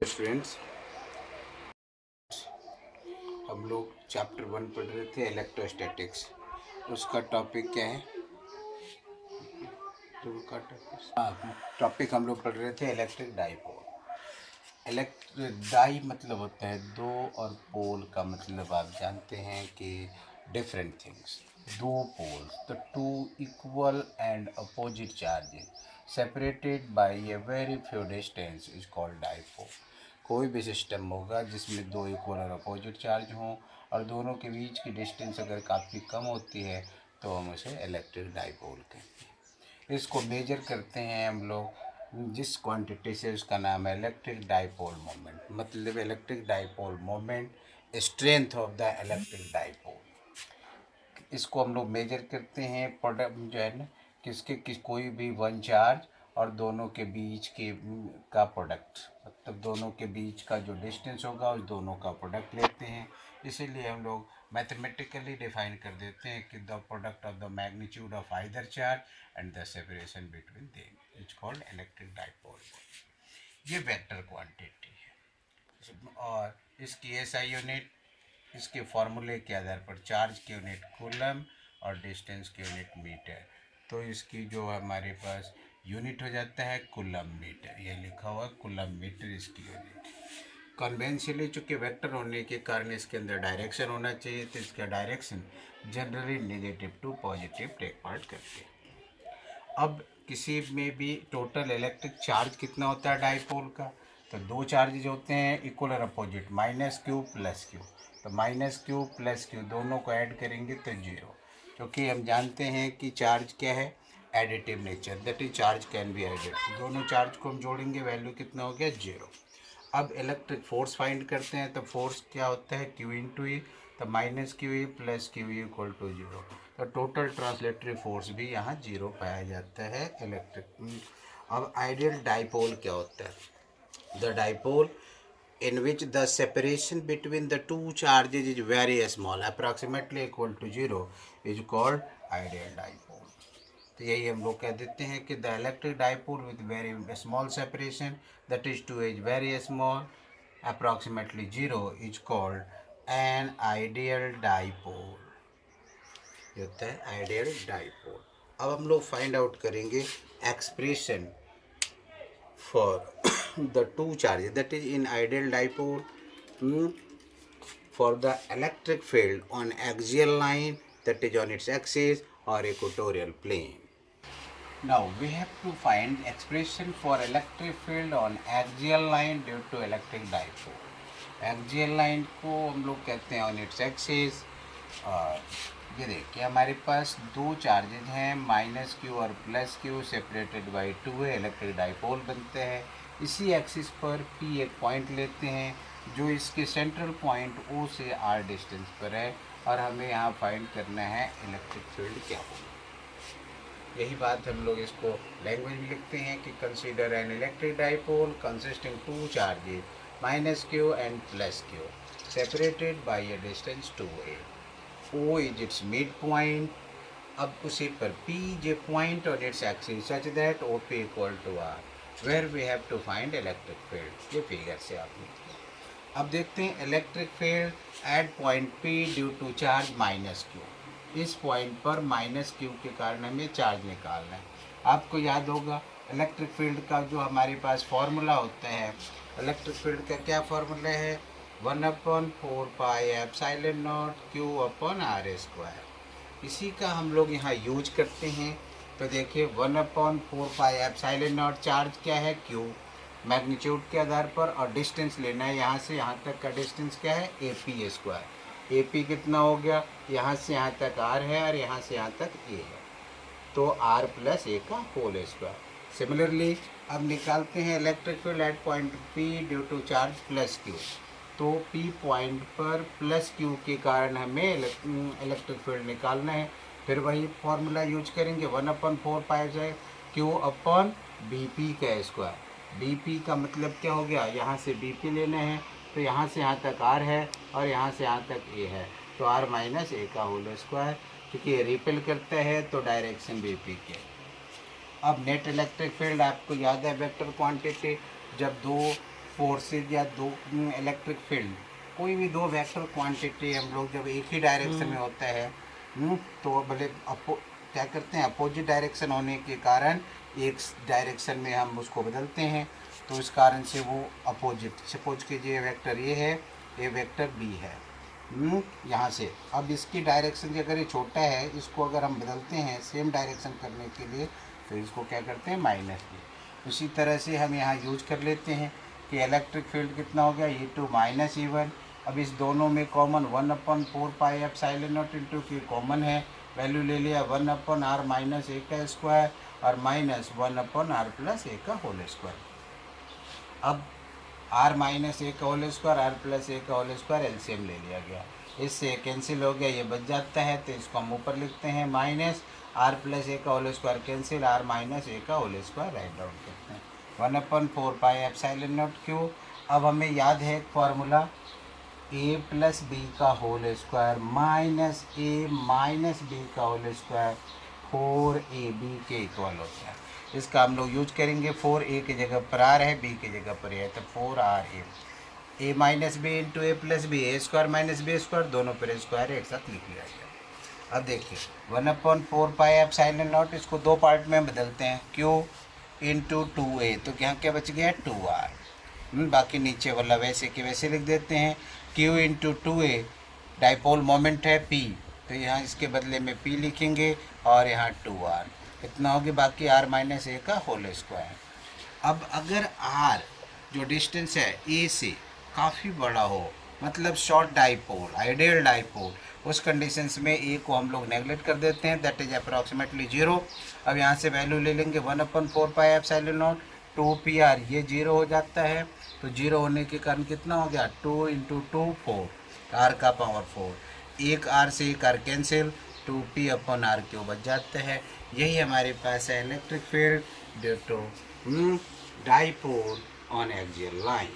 Students, हम लोग chapter 1 पढ़ रहे थे इलेक्ट्रोस्टैटिक्स। उसका टॉपिक क्या है? टॉपिक हम लोग पढ़ रहे थे इलेक्ट्रिक डाइपोल। डाई मतलब होता है दो, और पोल का मतलब आप जानते हैं कि डिफरेंट थिंग्स। दो poles, the two equal and opposite charges separated by a very few distance is called dipole. कोई भी सिस्टम होगा जिसमें दो इक्वल और अपोजिट चार्ज हों और दोनों के बीच की डिस्टेंस अगर काफ़ी कम होती है तो हम उसे इलेक्ट्रिक डाइपोल कहते हैं। इसको मेजर करते हैं हम लोग जिस क्वांटिटी से, उसका नाम है इलेक्ट्रिक डाइपोल मोमेंट। मतलब electric dipole moment, strength of the electric dipole, इसको हम लोग मेजर करते हैं। प्रोडक्ट जो है ना, कोई भी वन चार्ज और दोनों के बीच के का प्रोडक्ट, मतलब दोनों के बीच का जो डिस्टेंस होगा उस दोनों का प्रोडक्ट लेते हैं। इसीलिए हम लोग मैथमेटिकली डिफाइन कर देते हैं कि the product of the magnitude of either charge and the separation between them is called electric dipole. ये वेक्टर क्वांटिटी है और इसकी एसआई यूनिट इसके फॉर्मूले के आधार पर चार्ज की यूनिट कूलम और डिस्टेंस की यूनिट मीटर। तो इसकी जो हमारे पास यूनिट हो जाता है कूलम मीटर, ये लिखा हुआ कूलम मीटर इसकी यूनिट। कन्वेंशनली चूँकि वेक्टर होने के कारण इसके अंदर डायरेक्शन होना चाहिए, तो इसका direction generally negative to positive take part करते हैं। अब किसी में भी टोटल इलेक्ट्रिक चार्ज कितना होता है डाइपोल का? तो दो चार्जेज होते हैं इक्वल और opposite, minus Q plus q. तो माइनस क्यू प्लस क्यू दोनों को ऐड करेंगे तो जीरो, क्योंकि हम जानते हैं कि चार्ज क्या है, additive nature, that is charge can be added. दोनों चार्ज को हम जोड़ेंगे, वैल्यू कितना हो गया, जीरो। अब इलेक्ट्रिक फोर्स फाइंड करते हैं, तो फोर्स क्या होता है, क्यू इंटू ई। तो minus q e plus q e equal to zero. तो टोटल ट्रांसलेटरी फोर्स भी यहाँ जीरो पाया जाता है इलेक्ट्रिक। अब आइडियल डाइपोल क्या होता है? The dipole in which the separation between the two charges is very small, approximately equal to zero, is called ideal dipole. तो यही हम लोग कह देते हैं कि the electric dipole with very small separation, that is 2 is very small, approximately zero, is called an ideal dipole। ये होता है आइडियल डाइपोल। अब हम लोग फाइंड आउट करेंगे expression for the two charges, that is in ideal dipole, for the electric field on axial line, that is on its axis or equatorial plane. Now we have to find expression for electric field on axial line due to electric dipole. Axial line को हम लोग कहते हैं on its axis। और ये देखिए हमारे पास दो चार्जेज हैं, माइनस क्यू और plus q, separated by two है, इलेक्ट्रिक डाइपोल बनते हैं। इसी एक्सिस पर पी एक पॉइंट लेते हैं जो इसके सेंट्रल पॉइंट ओ से आर डिस्टेंस पर है, और हमें यहाँ फाइंड करना है इलेक्ट्रिक फील्ड क्या होगा। यही बात हम लोग इसको लैंग्वेज में लिखते हैं कि consider an electric dipole consisting two charges minus q and plus q separated by a distance two a. O is its midpoint. अब उसी पर P is a point on its axis such that OP equal to R, where we have to find electric field। ये figure से आपने किया। अब देखते हैं electric field at point P due to charge minus q. इस point पर minus q के कारण हमें चार्ज निकालना है। आपको याद होगा इलेक्ट्रिक फील्ड का जो हमारे पास फॉर्मूला होता है, इलेक्ट्रिक फील्ड का क्या फॉर्मूला है, 1/4 pi epsilon nought q upon r square. इसी का हम लोग यहाँ यूज करते हैं। तो देखिए 1/4 पाई एप्सिलॉन नॉट, चार्ज क्या है, क्यू, मैग्नीट्यूड के आधार पर, और डिस्टेंस लेना है यहाँ से यहाँ तक का डिस्टेंस क्या है, A P square. A P कितना हो गया, यहाँ से यहाँ तक आर है और यहाँ से यहाँ तक ए है, तो आर प्लस ए का होल स्क्वायर। सिमिलरली अब निकालते हैं electric field at point P due to charge plus q. तो P पॉइंट पर प्लस क्यू के कारण हमें इलेक्ट्रिक फील्ड निकालना है। फिर वही फार्मूला यूज करेंगे, 1/4 पाई जाए क्यू अपॉन बी पी का स्क्वायर। बी पी का मतलब क्या हो गया, यहाँ से बी पी लेना है, तो यहाँ से यहाँ तक आर है और यहाँ से यहाँ तक ए है, तो आर माइनस ए का होल स्क्वायर। क्योंकि ये रिपेल करता है तो डायरेक्शन बी पी के। अब नेट इलेक्ट्रिक फील्ड आपको याद है वेक्टर क्वांटिटी, जब दो फोर्सेज या दो इलेक्ट्रिक फील्ड, कोई भी दो वेक्टर क्वांटिटी हम लोग जब एक ही डायरेक्शन में होता है तो भले क्या करते हैं, अपोजिट डायरेक्शन होने के कारण एक डायरेक्शन में हम उसको बदलते हैं, तो इस कारण से वो अपोजिट, सपोज कीजिए वेक्टर ए है, ये वेक्टर बी है यहाँ से। अब इसकी डायरेक्शन अगर ये छोटा है, इसको अगर हम बदलते हैं सेम डायरेक्शन करने के लिए, तो इसको क्या करते हैं, माइनस बी। उसी तरह से हम यहाँ यूज कर लेते हैं कि इलेक्ट्रिक फील्ड कितना हो गया, E2 माइनस E1। अब इस दोनों में common 1/4 pi epsilon not into की कॉमन है, वैल्यू ले लिया 1/r माइनस ए का स्क्वायर और माइनस 1/r प्लस ए का होल स्क्वायर। अब r माइनस ए का whole square, r plus A का होल स्क्वायर एलसीएम ले लिया गया, इससे कैंसिल हो गया, ये बच जाता है, तो इसको हम ऊपर लिखते हैं माइनस r प्लस ए का whole square cancel, r minus A का होल स्क्वायर राइट डाउन करते हैं 1/4 पाई एप्सिलॉन नॉट क्यू। अब हमें याद है फार्मूला a प्लस बी का whole square minus a minus b का होल स्क्वायर 4ab के इक्वल होता है। इसका हम लोग यूज करेंगे, 4a की जगह पर r है, b की जगह पर है, तो 4ra a minus b into a plus b, a square minus b square, दोनों पर स्क्वायर एक साथ लिख लिया गया। अब देखिए 1/4 पाई एप्सिलॉन नॉट, इसको दो पार्ट में बदलते हैं, q इंटू 2a, तो यहाँ क्या बच गया 2r, बाकी नीचे वाला वैसे के वैसे लिख देते हैं। q into 2a dipole moment है p, तो यहाँ इसके बदले में p लिखेंगे और यहाँ 2r, इतना हो गया, बाकी r माइनस ए का होल स्क्वायर। अब अगर r जो डिस्टेंस है a से काफ़ी बड़ा हो, मतलब शॉर्ट डाइपोल, आइडियल डाइपोल, उस कंडीशंस में a को हम लोग नेगलेक्ट कर देते हैं, दैट इज अप्रॉक्सीमेटली 0। अब यहाँ से वैल्यू ले लेंगे 1/4 पाई एप्सिलॉन नॉट 2pr, ये 0 हो जाता है, तो 0 होने के कारण कितना हो गया 2 इंटू 2 4, r का पावर 4, एक r से एक r कैंसिल, 2p/r³ बच जाता है। यही हमारे पास है electric field due to dipole on axial line.